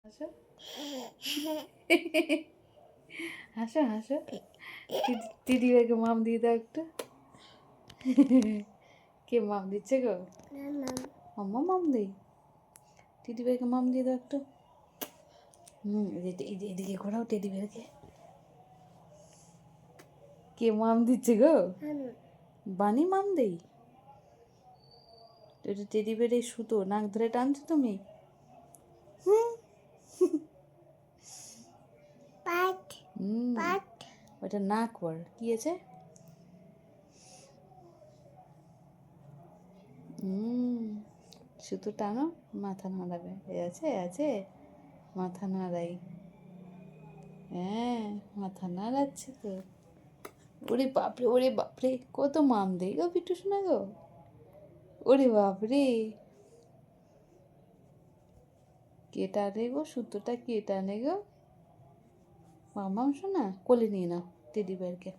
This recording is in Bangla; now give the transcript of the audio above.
হাসো হাসো হাসো দিদি ভাইকে মাম দিয়ে দাও একটু। কে মাম দিচ্ছে গো? মাম্মা মাম দেই। দিদি ভাইকে মাম দিয়ে দাও একটু। এদিকে ঘোরাও টেডি ভাইকে। কে মাম দিচ্ছে গো? বানি মাম দেই। এটা টেডি বেড়ে সুতো নাক ধরে টানছো তুমি? ওটা নাক ওর কি আছে? সুতো টানো, মাথা নাড়াবে। আছে মাথা নাড়াই। হ্যাঁ, মাথা নাড়াচ্ছে তো। ওরে বাপরে কত মাম দেই গো পিট্টু শোনা গো। ওরে বাপরে, কে টানে গো সুতোটা? কে টানে গো? মামাম শোনা, কোলে নিয়ে নাও টেডি বেয়ারকে।